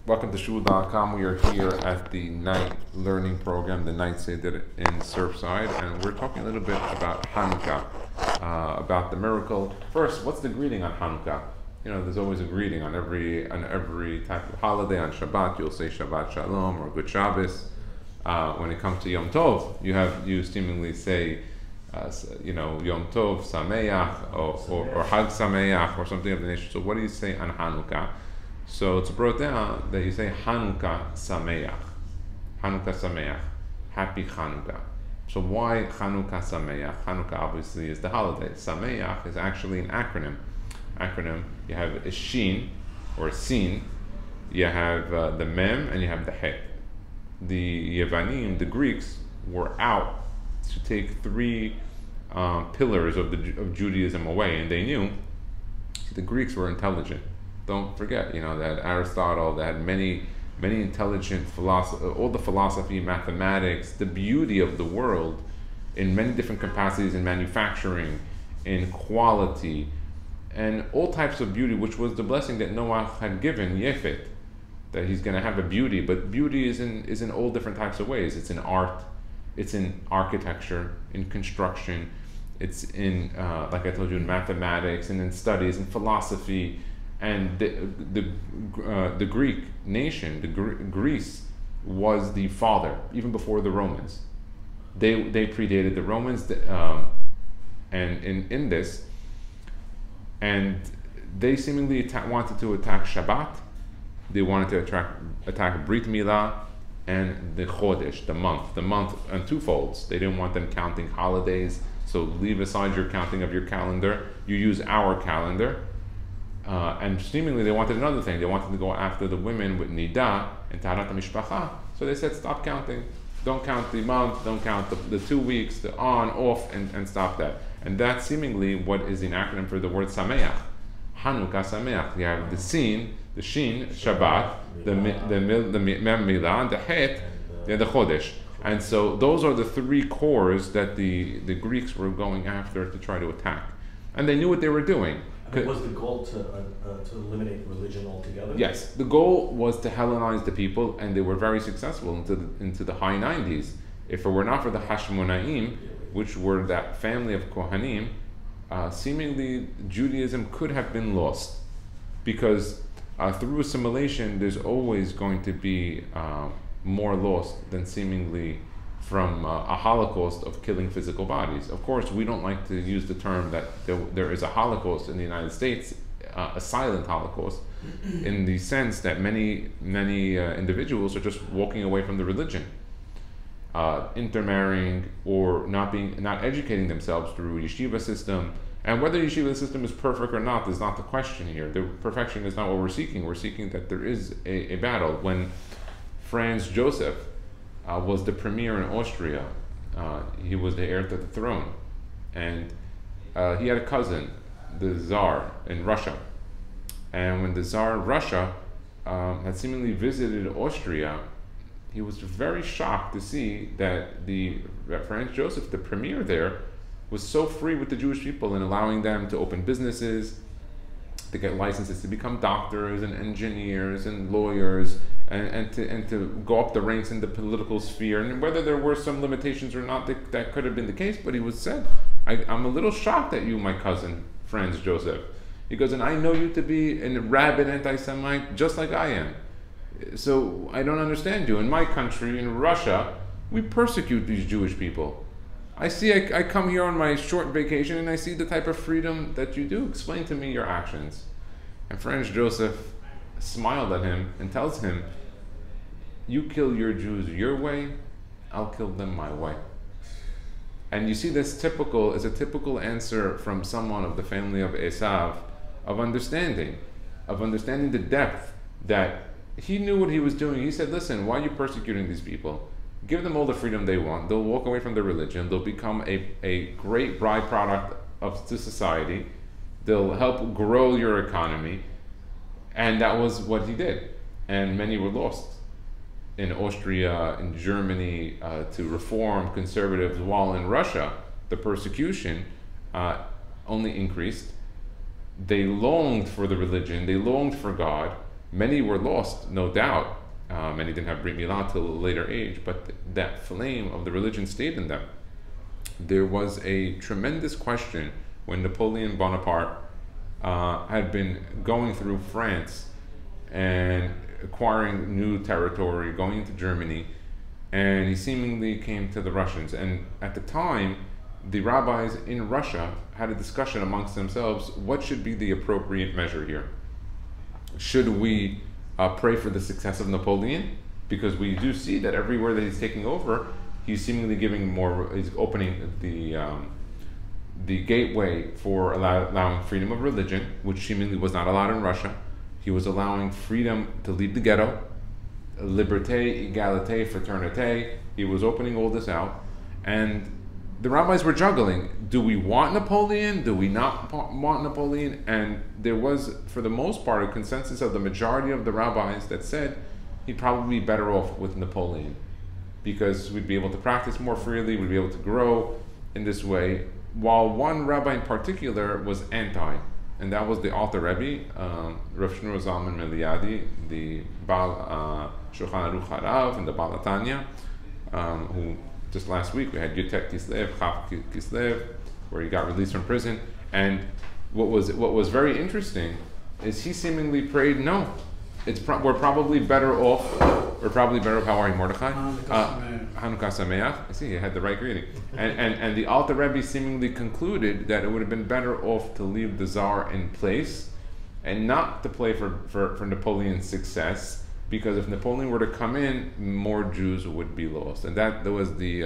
Welcome to Shul.com. We are here at the night learning program, the night Seder in Surfside, and we're talking a little bit about Hanukkah, about the miracle. First, what's the greeting on Hanukkah? You know, there's always a greeting on every type of holiday. On Shabbat, you'll say Shabbat Shalom or Good Shabbos. When it comes to Yom Tov, you seemingly say, Yom Tov Sameach or Hag Sameach or something of the nature. So what do you say on Hanukkah? So it's brought down that you say Hanukkah Sameach. Hanukkah Sameach. Happy Hanukkah. So why Hanukkah Sameach? Hanukkah obviously is the holiday. Sameach is actually an acronym. You have a shin or a sin, you have the mem, and you have the het. The Yevanim, the Greeks, were out to take three pillars of Judaism away, and they knew the Greeks were intelligent. Don't forget, that Aristotle, that had many intelligent all the philosophy, mathematics, the beauty of the world in many different capacities, in manufacturing, in quality, and all types of beauty, which was the blessing that Noah had given Yefet, that he's going to have a beauty. But beauty is in all different types of ways. It's in art, it's in architecture, in construction, it's in, like I told you, in mathematics, and in studies, in philosophy. And the Greek nation, Greece, was the father, even before the Romans. They predated the Romans, and in this, and they seemingly wanted to attack Shabbat. They wanted to attack Brit Milah and the Chodesh, the month on two folds. They didn't want them counting holidays, so leave aside your counting of your calendar. You use our calendar. And seemingly they wanted another thing. They wanted to go after the women with nidah and taharat mishpacha. So they said, stop counting. Don't count the month, don't count the 2 weeks, the on, off, and stop that. And that's seemingly what is an acronym for the word Sameach. Hanukkah Sameach. You have the sin, the shin, Shabbat, the mem milah, and the het, the Chodesh. And so those are the three cores that the Greeks were going after to try to attack. And they knew what they were doing. Was the goal to eliminate religion altogether? Yes, the goal was to Hellenize the people, and they were very successful into the high 90s. If it were not for the Hashmonaim, which were that family of Kohanim, seemingly Judaism could have been lost, because through assimilation, there's always going to be more lost than seemingly from a Holocaust of killing physical bodies. Of course, we don't like to use the term that there is a Holocaust in the United States, a silent Holocaust, in the sense that many individuals are just walking away from the religion, intermarrying, or not educating themselves through yeshiva system. And whether yeshiva system is perfect or not is not the question here. The perfection is not what we're seeking. We're seeking that there is a battle. When Franz Joseph was the premier in Austria. He was the heir to the throne. And he had a cousin, the Tsar in Russia. And when the Tsar of Russia had seemingly visited Austria, he was very shocked to see that Franz Joseph, the premier there, was so free with the Jewish people and allowing them to open businesses, to get licenses to become doctors and engineers and lawyers, and to go up the ranks in the political sphere. And whether there were some limitations or not, that could have been the case, but he was said, I'm a little shocked at you, my cousin, Franz Joseph. He goes, and I know you to be a rabid anti-Semite just like I am. So I don't understand you. In my country, in Russia, we persecute these Jewish people. I come here on my short vacation and I see the type of freedom that you do. Explain to me your actions. And Franz Joseph smiled at him and tells him, you kill your Jews your way, I'll kill them my way. And you see this is a typical answer from someone of the family of Esav, of understanding the depth that he knew what he was doing. He said, listen, why are you persecuting these people? Give them all the freedom they want. They'll walk away from their religion. They'll become a great byproduct to society. They'll help grow your economy. And that was what he did. And many were lost. In Austria, in Germany, to reform conservatives, while in Russia, the persecution only increased. They longed for the religion. They longed for God. Many were lost, no doubt. Many didn't have Brit Milah till a later age, but that flame of the religion stayed in them. There was a tremendous question when Napoleon Bonaparte had been going through France and acquiring new territory, going into Germany, and he seemingly came to the Russians. And at the time, the rabbis in Russia had a discussion amongst themselves, what should be the appropriate measure here? Should we pray for the success of Napoleon? Because we do see that everywhere that he's taking over, he's seemingly giving more, he's opening the gateway for allowing freedom of religion, which seemingly was not allowed in Russia. He was allowing freedom to leave the ghetto, liberté, égalité, fraternité. He was opening all this out. And the rabbis were juggling. Do we want Napoleon? Do we not want Napoleon? And there was, for the most part, a consensus of the majority of the rabbis that said he'd probably be better off with Napoleon, because we'd be able to practice more freely, we'd be able to grow in this way. While one rabbi in particular was anti, and that was the Alter Rebbe, Rav Shneur Zalman Meliadi, the Baal Shulchan Aruch Harav and the Baal Tanya, who just last week we had 𝐂𝐎𝐍𝐍𝐄𝐂𝐓𝐇, 𝐂𝐎𝐍𝐶, where he got released from prison. And what was very interesting is he seemingly prayed, no, we're probably better off. We're probably better off. How are you, Mordechai? Hanukkah Sameach. I see, you had the right greeting. And the Alter Rebbe seemingly concluded that it would have been better off to leave the Tsar in place and not to play for Napoleon's success, because if Napoleon were to come in, more Jews would be lost. And that was the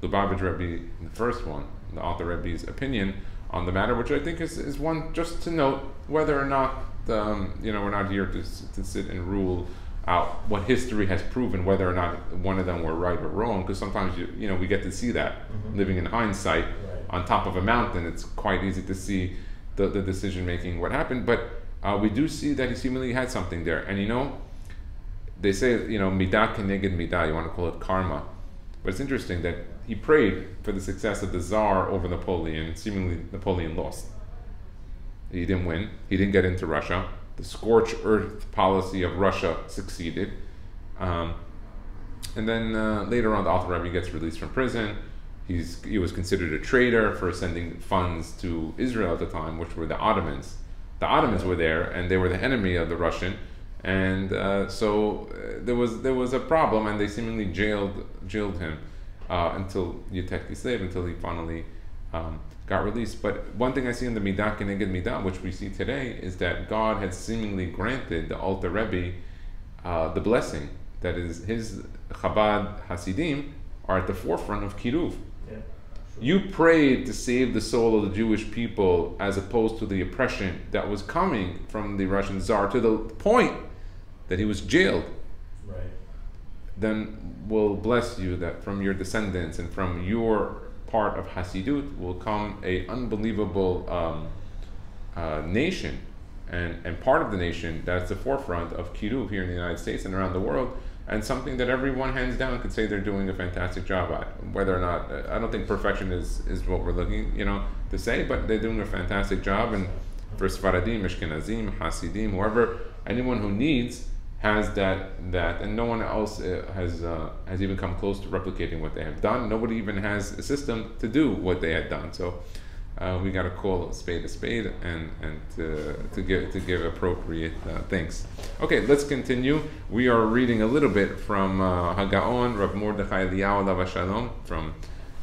Lubavitch Rebbe, the first one, the Alter Rebbe's opinion on the matter, which I think is one just to note, whether or not, we're not here to sit and rule out what history has proven, whether or not one of them were right or wrong, because sometimes we get to see that living in hindsight. Right. On top of a mountain, it's quite easy to see the decision making, what happened. But we do see that he seemingly had something there. And they say midah keneged midah, you want to call it karma, but it's interesting that he prayed for the success of the Tsar over Napoleon. Seemingly Napoleon lost. He didn't win. He didn't get into Russia. The scorched earth policy of Russia succeeded. And then later on, the Alter Rebbe gets released from prison. He was considered a traitor for sending funds to Israel at the time, which were the Ottomans. The Ottomans were there, and they were the enemy of the Russian. And so there was a problem, and they seemingly jailed him until 𝐂𝐎𝐍𝐶, until he finally got released. But one thing I see in the midah keneged midah, which we see today, is that God had seemingly granted the Alter Rebbe the blessing. That is, his Chabad Hasidim are at the forefront of Kiruv. Yeah. You prayed to save the soul of the Jewish people, as opposed to the oppression that was coming from the Russian Tsar, to the point that he was jailed. Right. Then we'll bless you that from your descendants and from your part of Hasidut will come a unbelievable nation, and part of the nation that's the forefront of Kiruv here in the United States and around the world, and something that everyone hands down could say they're doing a fantastic job at. Whether or not, I don't think perfection is what we're looking to say, but they're doing a fantastic job. And for Sfaradim, Ashkenazim, Hasidim, whoever, anyone who needs has that, and no one else has even come close to replicating what they have done. Nobody even has a system to do what they had done. So we got to call a spade and to give appropriate things. Okay, let's continue. We are reading a little bit from Hagaon Rav Mordechai Eliyahu alav Shalom from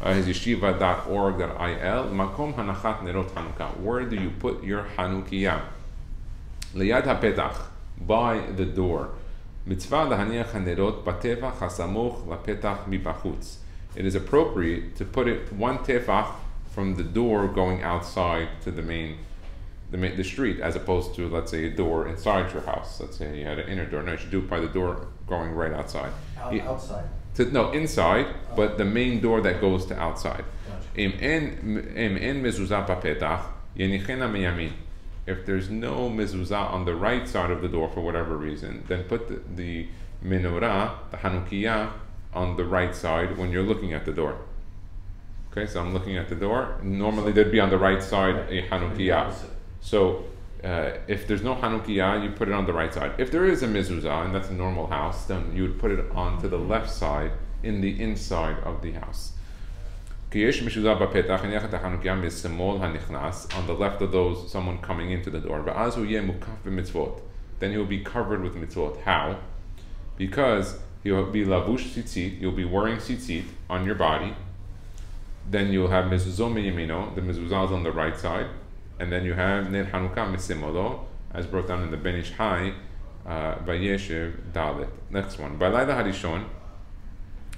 his yeshiva.org.il. Makom hanachat nerot hanukkah. Where do you put your hanukkah? Liyad hapetach, by the door. Mitzvah lahaniach hanerot batevach hasamuch lapetach mibachutz. It is appropriate to put it one tefach from the door going outside to the street, as opposed to, let's say, a door inside your house. Let's say you had an inner door. No, you should do it by the door going right outside. Outside? Inside, but the main door that goes to outside. Gotcha. If there's no mezuzah on the right side of the door for whatever reason, then put the menorah, the hanukkah, on the right side when you're looking at the door. Okay, so I'm looking at the door. Normally there'd be on the right side a hanukkah. So If there's no hanukkah, you put it on the right side. If there is a mezuzah, and that's a normal house, then you would put it onto the left side, in the inside of the house. On the left of those, someone coming into the door. Then he will be covered with mitzvot. How? Because he will be lavush tzitzit, you'll be wearing tzitzit on your body. Then you'll have mezuzah meyemino, the mezuzah is on the right side. And then you have ner hanukkah misimolo, as brought down in the Ben Ish Hai, Vayeshev Dalet. Next one. Balayla harishon,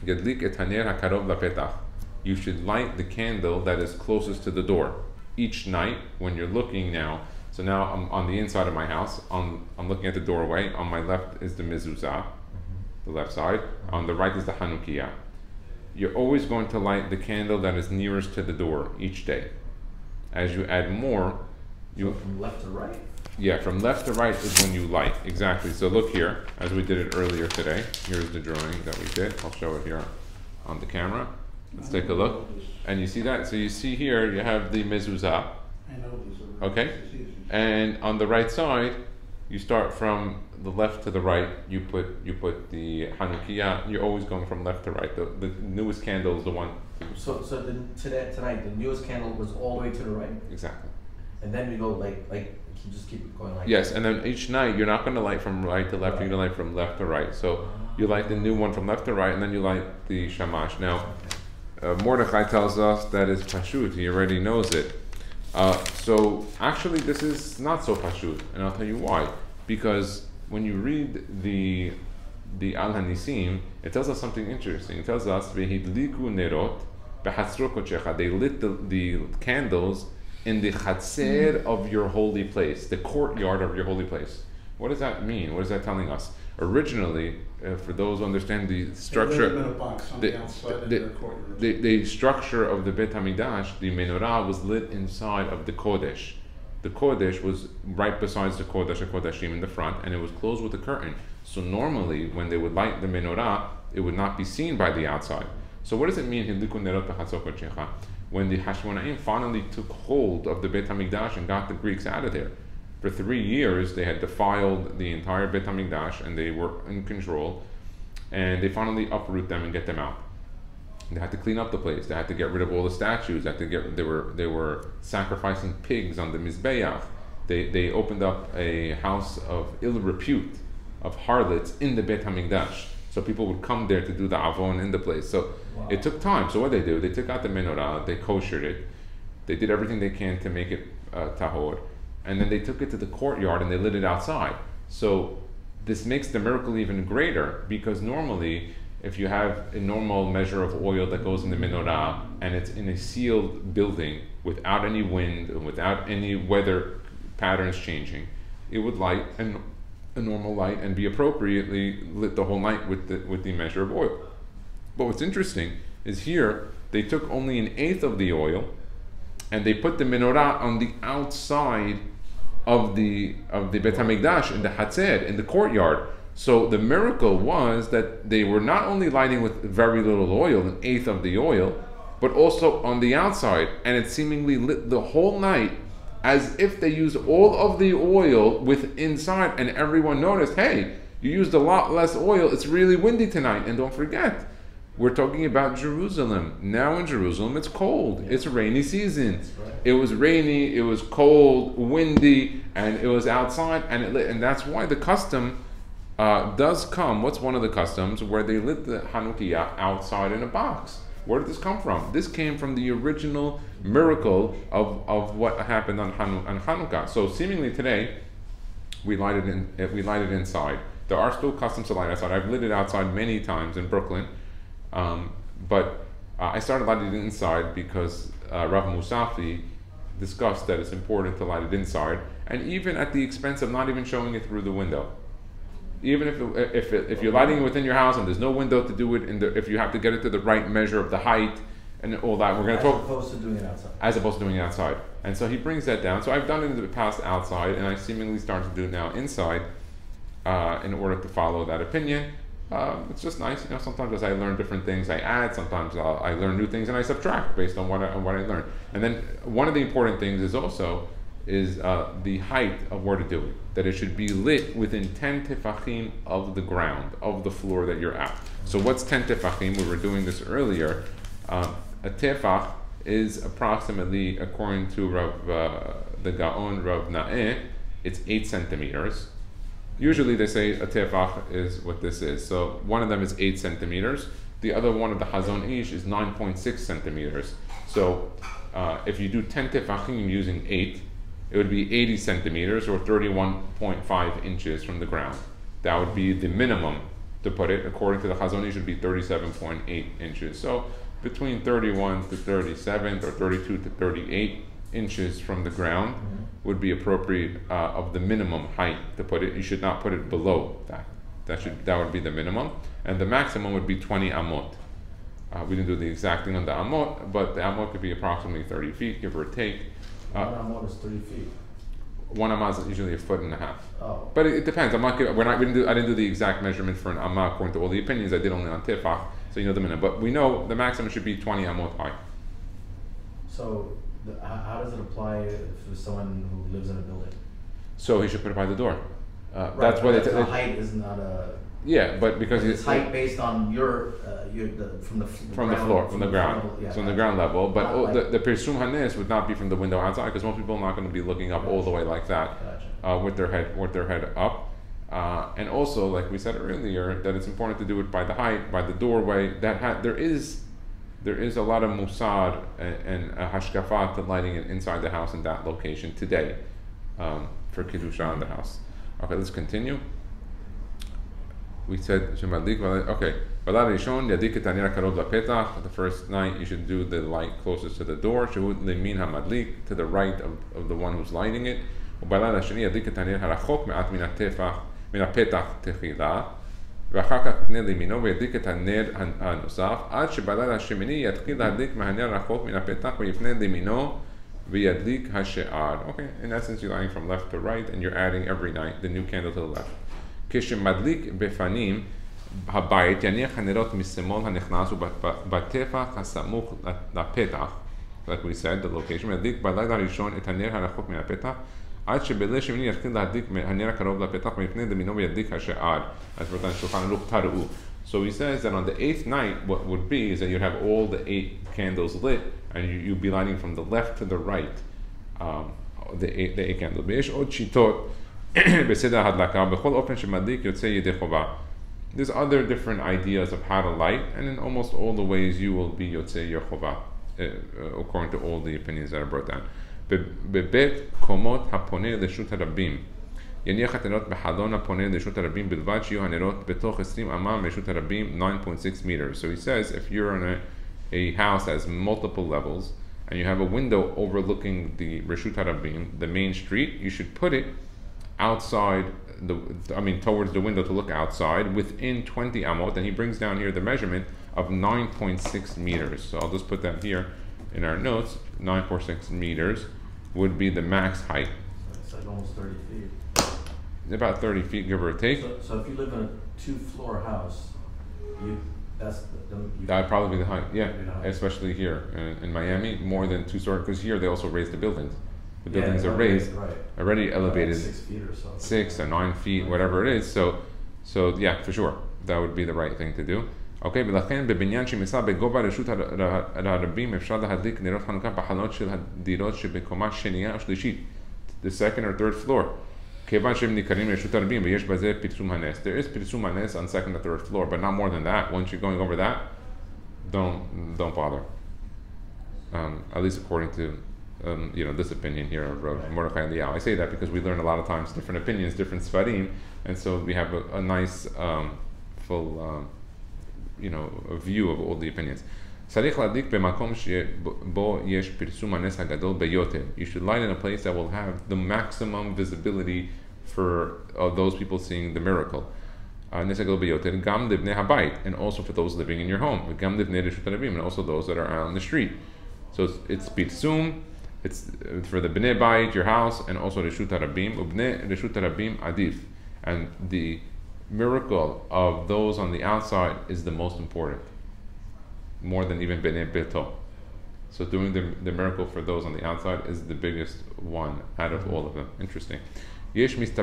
yadlik et haner hakarov lapetach. You should light the candle that is closest to the door each night when you're looking now. So now I'm on the inside of my house. I'm looking at the doorway. On my left is the mezuzah, the left side. On the right is the hanukkah. You're always going to light the candle that is nearest to the door each day. As you add more, from left to right? Yeah, from left to right is when you light. Exactly. So look here, as we did it earlier today. Here's the drawing that we did. I'll show it here on the camera. Let's take a look. And you see that? So you see here, you have the mezuzah. I know this. Okay? And on the right side, you start from the left to the right. You put the hanukkah. You're always going from left to right. The newest candle is the one. So tonight, the newest candle was all the way to the right? Exactly. And then we go like you just keep it going like yes, and then each night you're not going to light from right to left, you're going to light from left to right. So you light the new one from left to right, and then you light the shamash. Now, Mordechai tells us that it's pashut, he already knows it. So actually this is not so pashut, and I'll tell you why. Because when you read the Al Hanisim, it tells us something interesting. It tells us vehidliku nerot behatzro kochecha. They lit the candles in the chatzer of your holy place, the courtyard of your holy place. What does that mean? What is that telling us? Originally, for those who understand the structure, the structure of the Beit HaMikdash, the Menorah was lit inside of the Kodesh. The Kodesh was right besides the Kodesh HaKodashim in the front, and it was closed with a curtain. So normally, when they would light the Menorah, it would not be seen by the outside. So what does it mean? When the Hashmonaim finally took hold of the Beit HaMikdash and got the Greeks out of there. For 3 years, they had defiled the entire Beit HaMikdash, and they were in control, and they finally uproot them and get them out. They had to clean up the place. They had to get rid of all the statues. They were sacrificing pigs on the Mizbeach. They opened up a house of ill repute, of harlots in the Beit HaMikdash. So people would come there to do the avon in the place. So it took time. So what they do, they took out the menorah, they koshered it, they did everything they can to make it tahor, and then they took it to the courtyard and they lit it outside. So this makes the miracle even greater, because normally if you have a normal measure of oil that goes in the menorah and it's in a sealed building without any wind and without any weather patterns changing, it would light a normal light and be appropriately lit the whole night with the measure of oil. But what's interesting is here they took only 1/8 of the oil and they put the menorah on the outside of the Beit HaMikdash, in the Hatzer, in the courtyard. So the miracle was that they were not only lighting with very little oil, 1/8 of the oil, but also on the outside, and it seemingly lit the whole night as if they used all of the oil with inside, and everyone noticed, hey, you used a lot less oil, it's really windy tonight. And don't forget, we're talking about Jerusalem. Now in Jerusalem it's cold, it's a rainy season. Right. It was rainy, it was cold, windy, and it was outside, and it lit. And that's why the custom does come. What's one of the customs? Where they lit the hanukkah outside in a box. Where did this come from? This came from the original miracle of what happened on Hanukkah. So seemingly today, we light it inside. There are still customs to light outside. I've lit it outside many times in Brooklyn, but I started lighting it inside because Rav Musafi discussed that it's important to light it inside, and even at the expense of not even showing it through the window. Even if you're lighting it within your house and there's no window to do it if you have to get it to the right measure of the height and all that, we're going to talk. As opposed to doing it outside. As opposed to doing it outside. And so he brings that down. So I've done it in the past outside, and I seemingly start to do it now inside in order to follow that opinion. It's just nice, sometimes as I learn different things, I add, sometimes I learn new things and I subtract based on what I learn. And then one of the important things is also, is the height of where to do it. That it should be lit within 10 tefachim of the ground, of the floor that you're at. So what's 10 tefachim? We were doing this earlier. A tefach is approximately, according to the Gaon Rav Na'eh, it's 8 centimeters. Usually they say a tefach is what this is. So one of them is 8 centimeters. The other one of the Hazon Ish is 9.6 centimeters. So if you do 10 tefachim using 8, it would be 80 centimeters or 31.5 inches from the ground. That would be the minimum to put it. According to the Hazon Ish, it would be 37.8 inches. So between 31 to 37 or 32 to 38 inches from the ground would be appropriate of the minimum height to put it. You should not put it below that. That would be the minimum. And the maximum would be 20 amot. We didn't do the exact thing on the amot, but the amot could be approximately 30 feet, give or take. One amot is 30 feet. One amah is usually 1.5 feet. Oh. But it depends. I didn't do the exact measurement for an amah according to all the opinions. I did only on tefach, so you know the minimum. But we know the maximum should be 20 amot high. So how does it apply if there's someone who lives in a building? So he should put it by the door. Right, that's what the height is not a. Yeah, but because it's height based on from the floor, from the ground, so on the ground level. But the pirsum hanes would not be from the window outside, because most people are not going to be looking up all the way like that, with their head up. And also, like we said earlier, that it's important to do it by the height, by the doorway. There is a lot of musad and hashkafat to lighting it inside the house in that location today, for kiddusha in the house. Okay, let's continue. We said, okay, the first night you should do the light closest to the door, to the right of the one who's lighting it. ואחר כך יפנה לימינו וידליק את הנר הנוסף עד שבלילה השמיני יתחיל להדליק מהנר הרחוק מן הפתח ויפנה לימינו וידליק השאר. Okay, in essence you're lighting from left to right and you're adding every night the new candle to the left. כשמדליק בפנים הבית יניח הנרות משמאל הנכנס ובטפח הסמוך לפתח, like we said, the location, וידליק בלילה הראשון את הנר הרחוק מן הפתח עד שבליל שמיני יתחיל להדליק הנר הקרוב לפתח ויפנה לימינו וידליק השאר. As written in Shulchan Aruch Taru'u. So he says that on the 8th night, what would be is that you'd have all the 8 candles lit, and you'd be lighting from the left to the right, the 8 candles. ויש עוד שיטות בסדר ההדלקה, בכל אופן שמדליק יוצא ידי חובה. There's other different ideas of how to light, and in almost all the ways you will be יוצא your חובה, according to all the opinions that I brought down. בבית קומות הפונה לרשות הרבים. יניח את הנרות בחלון הפונה לרשות הרבים בלבד שיהיו הנרות בתוך 20 אמה מרשות הרבים 9.6 meters. So he says if you're in a house that has multiple levels and you have a window overlooking the Reshut HaRabim, the main street, you should put it outside, towards the window to look outside within 20 amot, and he brings down here the measurement of 9.6 meters. So I'll just put that here in our notes. 9.6 meters would be the max height. It's like almost 30 feet. About 30 feet, give or take. So if you live in a 2-floor house, that'd probably be the height, yeah. Especially here in Miami, more than 2 stories, because here they also raise the buildings. The buildings are raised, already elevated, 6 feet or so. 6 or 9 feet, whatever it is. So yeah, for sure, that would be the right thing to do. Okay, ולכן בבניין שמיסה בגובה רשות הרבים אפשר להדליק נרות חנוכה בחלונות של הדירות שבקומה שנייה או שלישית, the second or third floor. כיוון שהם ניכרים לרשות הרבים ויש בזה פרסום הנס. There is פרסום הנס on second or third floor, but not more than that. Once you're going over that, don't bother. At least according to this opinion here of Mordechai and Eliyahu. I say that because we learn a lot of times different opinions, different svarim, and so we have a nice full a view of all the opinions. צריך להדליק במקום שבו יש פרסום הנס הגדול ביותר. You should light in a place that will have the maximum visibility for those people seeing the miracle. הנס הגדול ביותר, גם לבני הבית, and also for those living in your home, וגם לבני רשות הרבים, and also those that are out on the street. So it's פרסום, it's for the bnei bayit, your house, and also reshut harabim, ubnei reshut harabim adif. And the miracle of those on the outside is the most important, more than even bnei beto. So doing the miracle for those on the outside is the biggest one out of all of them. Interesting. Is it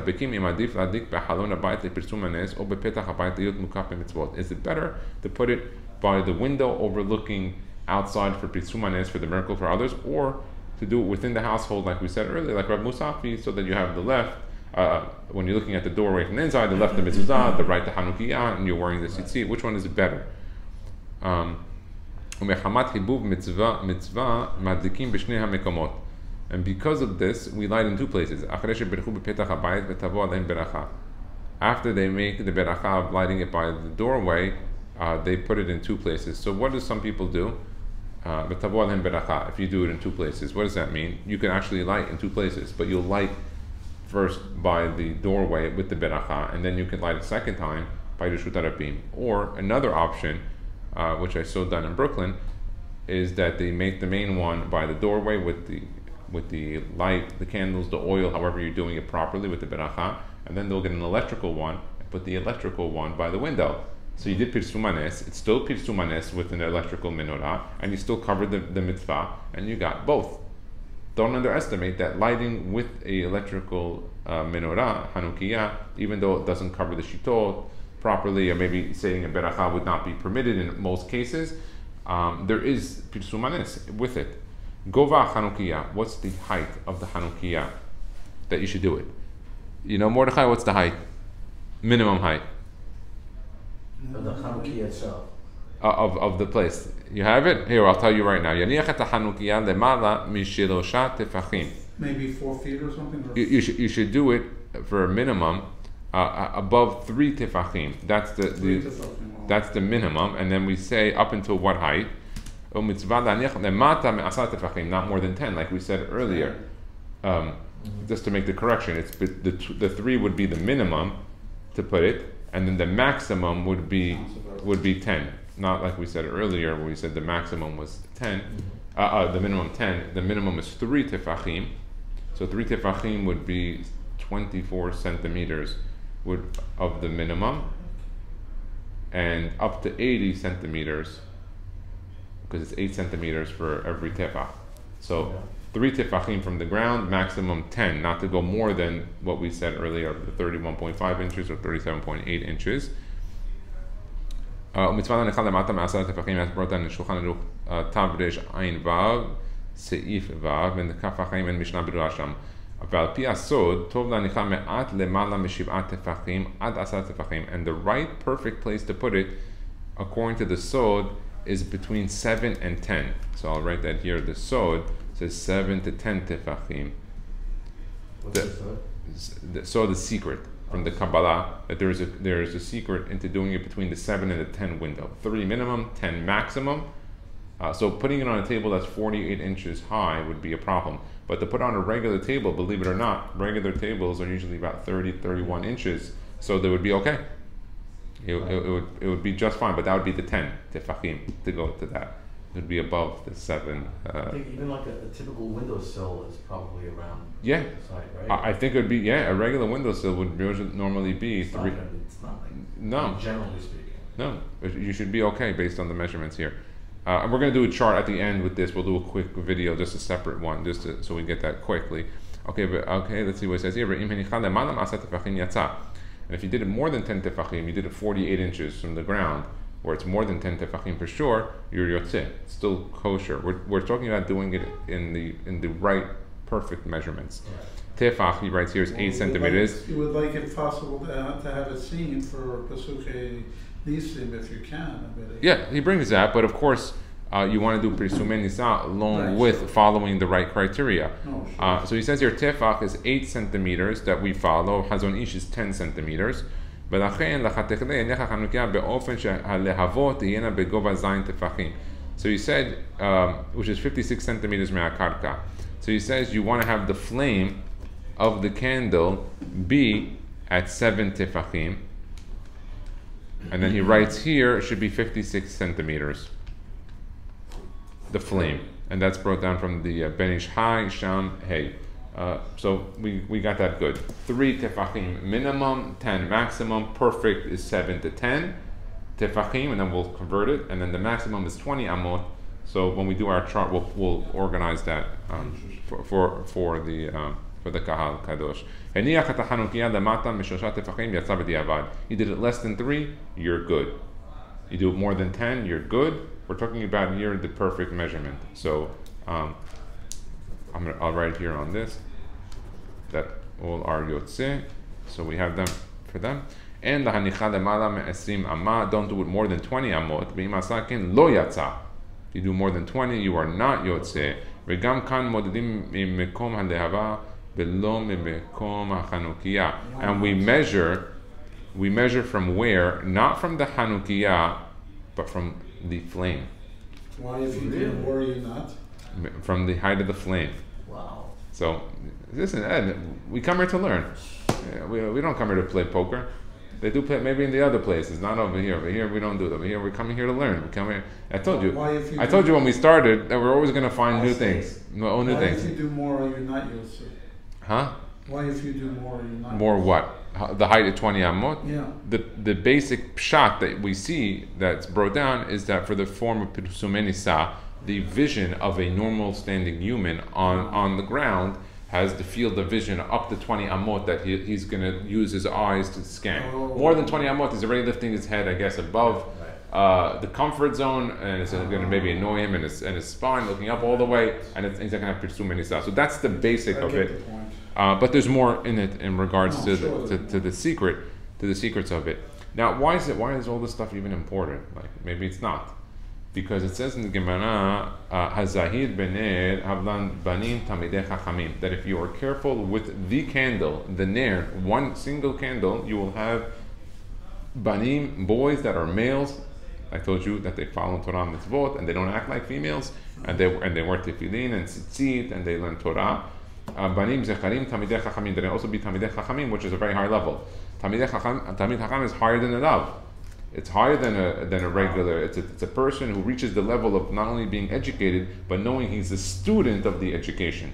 better to put it by the window overlooking outside for pirsum hanes, for the miracle for others, or to do it within the household like we said earlier, like Rav Musafi, so that you have the left, when you're looking at the doorway from the inside, the left the mezuzah, the right the hanukkah, and you're wearing the tzitzit? Which one is better? And because of this, we light in two places. After they make the beracha of lighting it by the doorway, they put it in two places. So what do some people do? If you do it in two places, what does that mean? You can actually light in two places, but you'll light first by the doorway with the beracha, and then you can light a second time by the shutarabim. Or another option, which I saw done in Brooklyn, is that they make the main one by the doorway with the light, the candles, the oil, however you're doing it properly with the beracha, and then they'll get an electrical one and put the electrical one by the window. So you did pirsum hanes, it's still pirsum hanes with an electrical menorah, and you still covered the mitzvah, and you got both. Don't underestimate that lighting with a electrical menorah, hanukkah, even though it doesn't cover the shitot properly, or maybe saying a beracha would not be permitted in most cases, there is pirsum hanes with it. Gova hanukkah, what's the height of the hanukkah that you should do it? You know, Mordechai, what's the height? Minimum height. Of the hanukkah itself. Of the place. You have it? Here, I'll tell you right now. Maybe 4 feet or something? Or you should do it for a minimum above 3 tefachim. That's the minimum. And then we say up until what height? Not more than 10, like we said earlier. Just to make the correction, it's the 3 would be the minimum to put it, and then the maximum would be 10. Not like we said earlier, where we said the maximum was 10, the minimum 10. The minimum is 3 tefachim. So 3 tefachim would be 24 centimeters of the minimum, and up to 80 centimeters, because it's 8 centimeters for every tefach. So 3 tefachim from the ground, maximum 10, not to go more than what we said earlier, the 31.5 inches or 37.8 inches. Mitzvah lemata me'asar tefachim, as brought down in Shulchan Aruch Tav Resh Ayin Vav Seif Vav, and the Kaf HaChaim and Mishnah Berurah Sham. ועל פי הסוד, טוב להניחה מעט למעלה משבעה טפחים עד 10 טפחים, and the right perfect place to put it, according to the sod, is between 7 and 10. So I'll write that here. The sod says 7 to 10 tefachim. What's the sod? The sod is secret from the Kabbalah, that there is a secret into doing it between the 7 and the 10 window. 3 minimum, 10 maximum. So putting it on a table that's 48 inches high would be a problem. But to put on a regular table, believe it or not, regular tables are usually about 30, 31 inches. So they would be okay. It would be just fine, but that would be the 10 tefachim to go to that. It would be above the 7. I think even like a typical windowsill is probably around Yeah. the side, right? I think it would be, a regular windowsill would normally be It's 3. it's not like, No. generally speaking. No, you should be okay based on the measurements here. And we're going to do a chart at the end with this. We'll do a quick video, just a separate one, so we get that quickly. Okay, let's see what it says here. And if you did it more than 10 tefachim, you did it 48 inches from the ground, where it's more than 10 tefachim for sure, you're yotzeh. It's still kosher. We're talking about doing it in the right, perfect measurements. Yeah. Tefach, he writes here, is 8 centimeters. You would like it possible to have it seen for Pesukei Nisim if you can. Yeah, he brings that, but of course, you want to do Pirsumei Nisa along with following the right criteria. So he says here, Tefach is 8 centimeters that we follow, Hazon Ish is 10 centimeters. So he said, which is 56 centimeters me'akarka. So he says you want to have the flame of the candle be at 7 tefachim. And then he writes here, it should be 56 centimeters. The flame. And that's brought down from the Ben Ish Hai, Sham, Hey. So we got that good. 3 tefachim minimum, 10 maximum. Perfect is 7 to 10 tefachim, and then we'll convert it. And then the maximum is 20 amot, So when we do our chart, we'll organize that for the Kahal Kadosh. You did it less than 3, you're good. You do it more than 10, you're good. We're talking about here the perfect measurement. So I'll write here on this that all are yotze. So we have them for them. And the hanicha lemala me'esim amma, don't do it more than 20 amot. Ve'im asakin lo yatsa. You do more than 20, you are not yotze. Ve'gam kan modedim mimekom halehava be'lo mimekom hanukkah. And we measure from where? Not from the hanukkah, but from the flame. Why, if you do more, you're not? From the height of the flame. Wow. So, listen, Ed, we come here to learn. We don't come here to play poker. They do play maybe in the other places, not over here. Over here we don't do that. Over here we're coming here to learn. We come here. I told you when we started that we're always going to find new things. New things. Why if you do more, you're not yotze? Huh? Why if you do more, you're not? More what? The height of 20 amot? Yeah. The basic shot that we see that's brought down is that for the form of Pirsumenisa, the vision of a normal standing human on the ground has the field of vision up to 20 amot that he's going to use his eyes to scan. More than 20 amot, he's already lifting his head, I guess, above the comfort zone, and it's going to maybe annoy him and his spine looking up all the way, and he's not going to have Pirsumenisa. So that's the basic of it. But there's more in it in regards to the secrets of it. Now, why is all this stuff even important? Like, maybe it's not, because it says in the Gemara, "Hazahid bener havlan banim tamidei chachamim," that if you are careful with the candle, the ner, one single candle, you will have banim, boys that are males. I told you that they follow Torah mitzvot and they don't act like females, and they wear tefillin and tzitzit and they learn Torah. Banim zecharim tamidei chachamim. They also be tamidei chachamim, which is a very high level. Tamid chacham is higher than a rav. It's higher than a regular. It's a person who reaches the level of not only being educated but knowing he's a student of the education.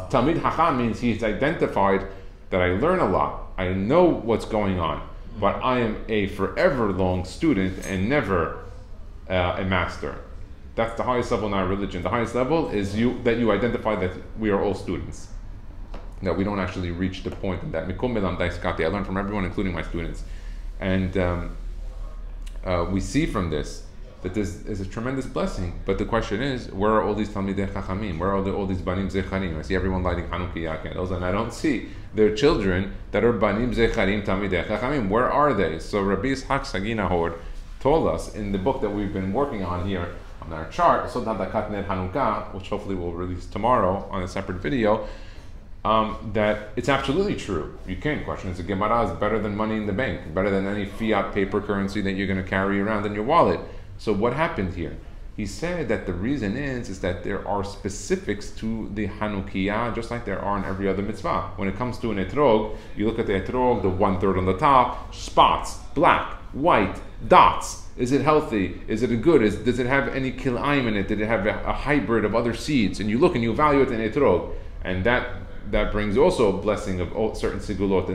Tamid chacham means he's identified that I learn a lot. I know what's going on, but I am a forever long student and never a master. That's the highest level in our religion. The highest level is that you identify that we are all students, that we don't actually reach the point that mikom melam daiskati. I learn from everyone, including my students, and we see from this that this is a tremendous blessing. But the question is, where are all these talmidei chachamim? Where are all these banim zecharim? I see everyone lighting hanukkah candles, and I don't see their children that are banim zecharim talmidei chachamim. Where are they? So Rabbi Yitzhak Sagi Nahor told us in the book that we've been working on here on our chart, hanukkah, which hopefully we'll release tomorrow on a separate video, that it's absolutely true. You can't question it. The Gemara is better than money in the bank, better than any fiat paper currency that you're going to carry around in your wallet. So what happened here? He said that the reason is that there are specifics to the hanukkah, just like there are in every other mitzvah. When it comes to an etrog, you look at the etrog, the 1/3 on the top, spots, black, white, dots. Is it healthy? Is it good? Does it have any 𝐂𝐈𝐓𝐇 in it? Did it have a hybrid of other seeds? And you look and you evaluate an etrog, and that brings also a blessing of certain sigulot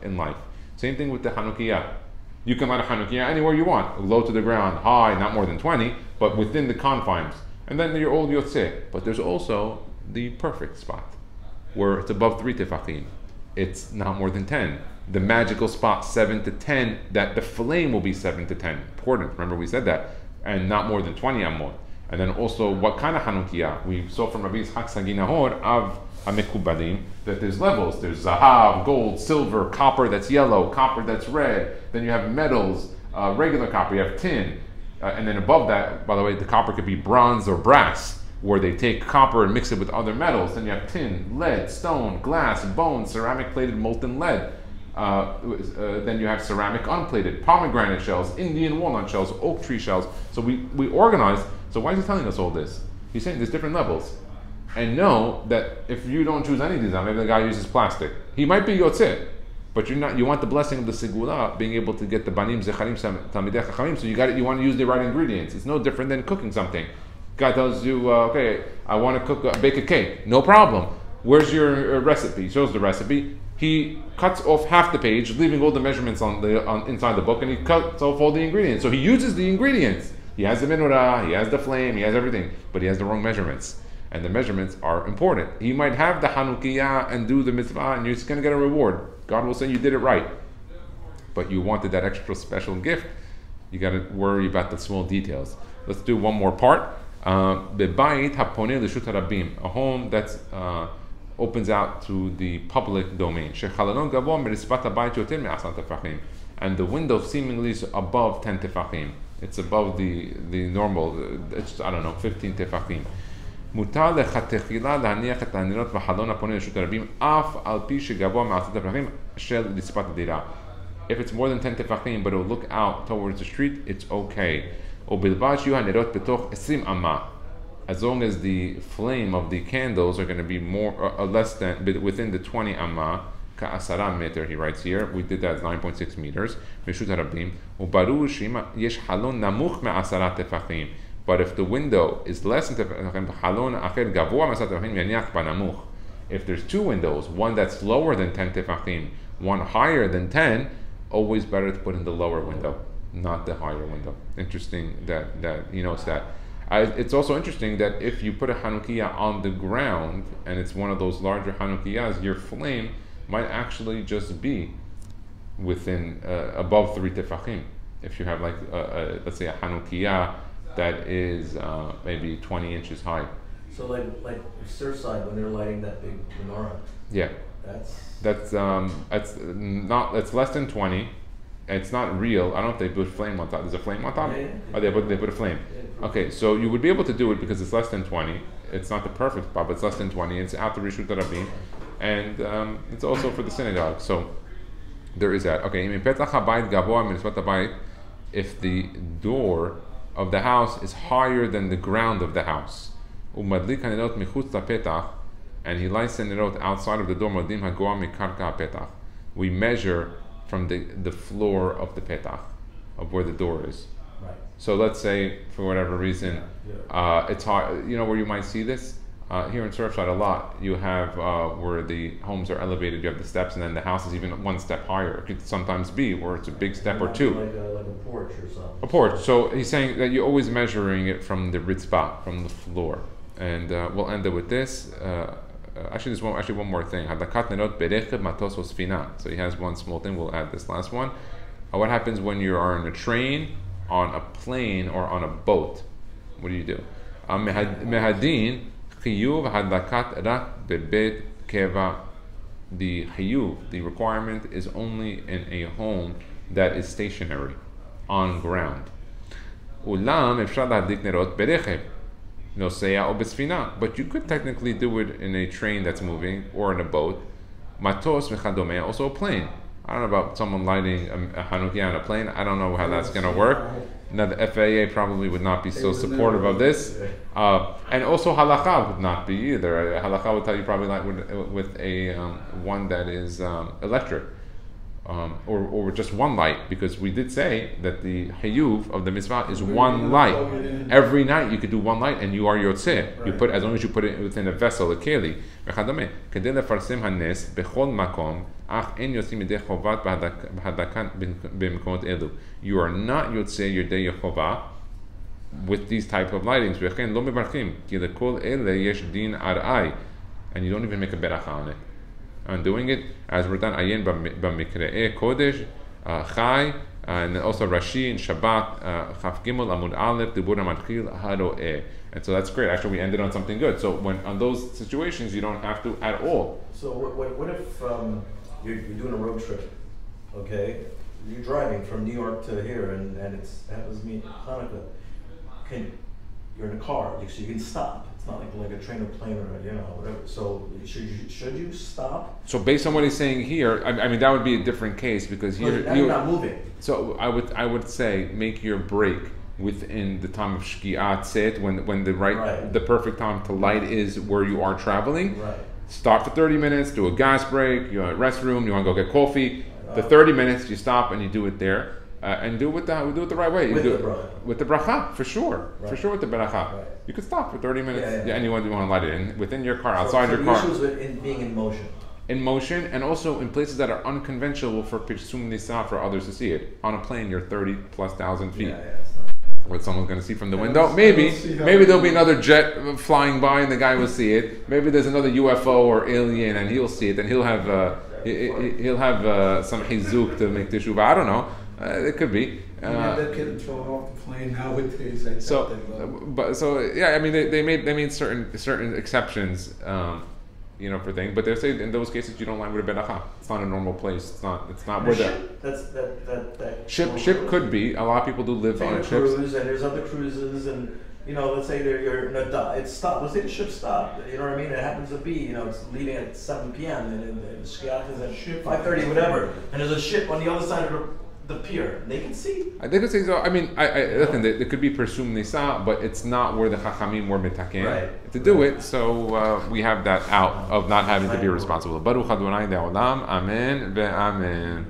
in life. Same thing with the hanukkah. You can light a hanukkah anywhere you want, low to the ground, high, not more than 20, but within the confines. And then you're all yotzeh. But there's also the perfect spot, where it's above 3 tefachim. It's not more than 10. The magical spot, 7 to 10, that the flame will be 7 to 10. Important, remember we said that. And not more than 20 amot. And then also, what kind of hanukkah? We saw from Rabbi Yitzhak Sagi Nahor of HaMekubalim that there's levels. There's zahav, gold, silver, copper that's yellow, copper that's red. Then you have metals, regular copper, you have tin. And then above that, by the way, the copper could be bronze or brass, where they take copper and mix it with other metals. Then you have tin, lead, stone, glass, bone, ceramic plated molten lead. Then you have ceramic unplated, pomegranate shells, Indian walnut shells, oak tree shells. So we organize. So why is he telling us all this? He's saying there's different levels. And know that if you don't choose any design, maybe the guy uses plastic. He might be yotzeh, but you want the blessing of the segula, being able to get the banim zecharim tamidei chachamim. So you want to use the right ingredients. It's no different than cooking something. Guy tells you, okay, I want to bake a cake. No problem. Where's your recipe? He shows the recipe. He cuts off half the page, leaving all the measurements on inside the book, and he cuts off all the ingredients. So he uses the ingredients. He has the menorah, he has the flame, he has everything, but he has the wrong measurements. And the measurements are important. He might have the hanukkah and do the mitzvah, and you're just going to get a reward. God will say you did it right. But you wanted that extra special gift, you got to worry about the small details. Let's do one more part. Bebayit haponeh l'shut harabim, a home that opens out to the public domain. Shechalon gavoa mirispat habayit yoter me'asar tefachim, and the window seemingly is above 10 tefachim. It's above the normal. It's 15 tefachim. מותר לכתחילה להניח את הנרות בחלון הפונה לרשות הרבים אף על פי שגבוה מ10 טפחים של רצפת הדירה. If it's more than 10 tefachim, but it will look out towards the street, it's okay. ובלבד שיהיו הנרות בתוך 20 אמה, as long as the flame of the candles are going to be more less than, within the 20 אמה, כ10 מטר, he writes here. We did that as 9.6 meters. ברשות הרבים. וברור שאם יש חלון נמוך מ10 טפחים, but if the window is less than חלון אחר גבוה מ10 טפחים, יניח בנמוך. If there's two windows, one that's lower than 10 tefachim, one higher than 10, always better to put in the lower window, not the higher window. Interesting that he knows that. It's also interesting that if you put a hanukkah on the ground, and it's one of those larger hanukkahs, your flame might actually just be within above 3 tefachim. If you have let's say a hanukkah that is maybe 20 inches high. So like Surfside, when they're lighting that big menorah. Yeah. That's less than 20. It's not real. I don't know if they put flame on top. There's a flame on top? Yeah. Oh, they put a flame. Yeah, okay, so you would be able to do it because it's less than 20. It's not the perfect spot, but it's less than 20. It's out the Rishut Rabin. And it's also for the synagogue. So there is that. Okay, if the door of the house is higher than the ground of the house, and he lights the nerot outside of the door, we measure from the floor of the petach, of where the door is. Right. So let's say, for whatever reason, it's hard. You know where you might see this? Here in Surfside a lot, you have where the homes are elevated, you have the steps, and then the house is even one step higher. It could sometimes be where it's a big step or two. Like a porch or something. A porch. So he's saying that you're always measuring it from the ritzpah, from the floor. And we'll end it with this. Actually, there's one more thing. So he has one small thing. We'll add this last one. What happens when you are on a train, on a plane, or on a boat? What do you do? Mehadin chiyuv hadlakat rak bebet keva. The chiyuv, the requirement, is only in a home that is stationary, on ground. Ulam efshar lahadlik nerot berechev. But you could technically do it in a train that's moving or in a boat. Matos v'chadome, also a plane. I don't know about someone lighting a hanukkah on a plane. I don't know how that's going to work. Now the FAA probably would not be so supportive of this. And also halacha would not be either. Halacha would tell you probably like with a one that is electric. Or just one light, because we did say that the hayuv of the mitzvah is one light. Every night you could do one light and you are yotzeh. You put, as long as you put it within a vessel, a keli. You are not yotzeh your day Yehovah with these type of lightings. And you don't even make a beracha on it. On doing it, as we're done, ayin b'mikre'e kodesh chai, and also Rashi in Shabbat chaf gimel amud aleph dibur matchil haro'eh. And so that's great. Actually, we ended on something good. So when on those situations, you don't have to at all. So what if you're doing a road trip? Okay, you're driving from New York to here, and it happens to be Hanukkah. You're in a car, so you can stop. It's not like a train or plane or whatever. So should you stop? So based on what he's saying here, I mean that would be a different case because here you're not moving. So I would say make your break within the time of shki'at set when the perfect time to light is where you are traveling. Right. Stop for 30 minutes, do a gas break, you're at a restroom, you want to go get coffee. The 30 minutes you stop and you do it there. And do it the right way. With the bracha, for sure. Right. For sure with the bracha. Right. You could stop for 30 minutes and you want to light it in within your car, outside your car. So the issue is in being in motion. In motion, and also in places that are unconventional for pirsum nisa, for others to see it. On a plane, you're 30,000+ feet. Yeah, what someone's going to see from the I window. don't Maybe see how there'll be you- another jet flying by and the guy will see it. Maybe there's another UFO or alien and he'll see it and he'll have some hizuk to make teshuvah. I don't know. It could be. That getting thrown off the plane nowadays. I So, bet yeah, I mean, they made certain exceptions, for things. But they say in those cases you don't land with a beracha. It's not a normal place. It's not where the ship could be. A lot of people do live on a ships. cruise, and there's other cruises, and let's say you're in a dock, it's stopped. Let's say the ship stopped. You know what I mean? It happens to be, it's leaving at 7 p.m. and the shkiach is at 5:30, whatever. And there's a ship on the other side of the pier. They can see. They could say so. I mean, listen. It could be presum nisa, but it's not where the chachamim were mitaken to do it. So we have that out of not having to be responsible. Baruch Adonai le'olam. Amen ve'amen.